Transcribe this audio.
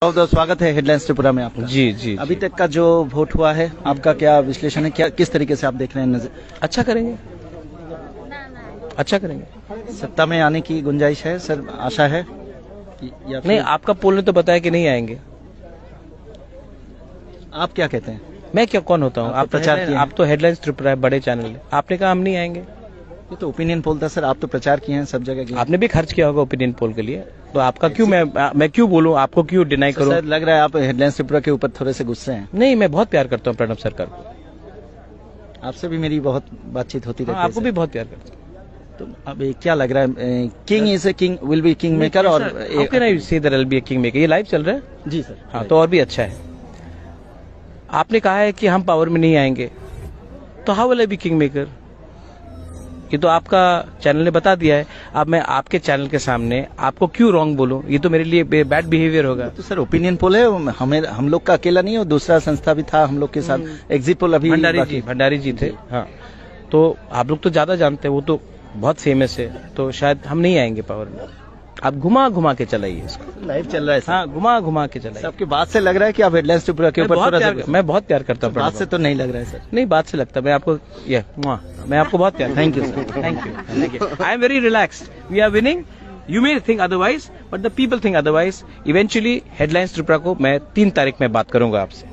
बहुत बहुत स्वागत है हेडलाइंस त्रिपुरा में आपका। जी। अभी तक का जो वोट हुआ है, आपका क्या विश्लेषण है, क्या किस तरीके से आप देख रहे हैं? नजर अच्छा करेंगे। सत्ता में आने की गुंजाइश है सर, आशा है या नहीं, आपका पोल ने तो बताया कि नहीं आएंगे। आप क्या कहते हैं? मैं क्या कौन होता हूँ? आप प्रचार किए हैं। आप तो हेडलाइंस त्रिपुरा है, बड़े चैनल है। आपने कहा हम नहीं आएंगे। ये तो ओपिनियन पोल था सर, आप तो प्रचार किए हैं सब जगह किए हैं। आपने भी खर्च किया होगा ओपिनियन पोल के लिए, तो आपका क्यों मैं क्यों बोलूं, आपको क्यों डिनाई करूं? सर लग रहा है आप हेडलाइंस त्रिपुरा के ऊपर थोड़े से गुस्से हैं। नहीं, मैं बहुत प्यार करता हूं प्रणब सरकार को। आपसे भी मेरी बहुत बातचीत होती रहती है। आपको भी बहुत प्यार करता हूं। तो अब क्या लग रहा है, king is a king, will be king maker? और see there will be a king maker. ये लाइव चल रहा है जी सर। हाँ, तो और भी अच्छा है। आपने कहा है कि हम पावर में नहीं आएंगे, तो how will I B king maker? ये तो आपका चैनल ने बता दिया है। अब मैं आपके चैनल के सामने आपको क्यों रॉन्ग बोलूं? ये तो मेरे लिए बैड बिहेवियर होगा। तो सर ओपिनियन पोल है, हम लोग का अकेला नहीं है, दूसरा संस्था भी था हम लोग के साथ, एग्जिट पोल अभी भंडारी जी थे। हाँ, तो आप लोग तो ज्यादा जानते हैं, वो तो बहुत फेमस है, तो शायद हम नहीं आएंगे पावर में। आप घुमा के चलाइए इसको। लाइव चल रहा है सर। हाँ, घुमा के चलाइए। आपकी बात से लग रहा है कि आप हेडलाइंस त्रिपुरा के ऊपर मैं बहुत प्यार करता हूँ। बात से तो नहीं लग रहा है सर। नहीं, बात से लगता है। मैं आपको बहुत प्यार। Thank you sir. Thank you. I am very relaxed. We are winning. You may think otherwise, but the people think otherwise. Eventually headlines Tripura को मैं 3 तारीख में बात करूंगा आपसे।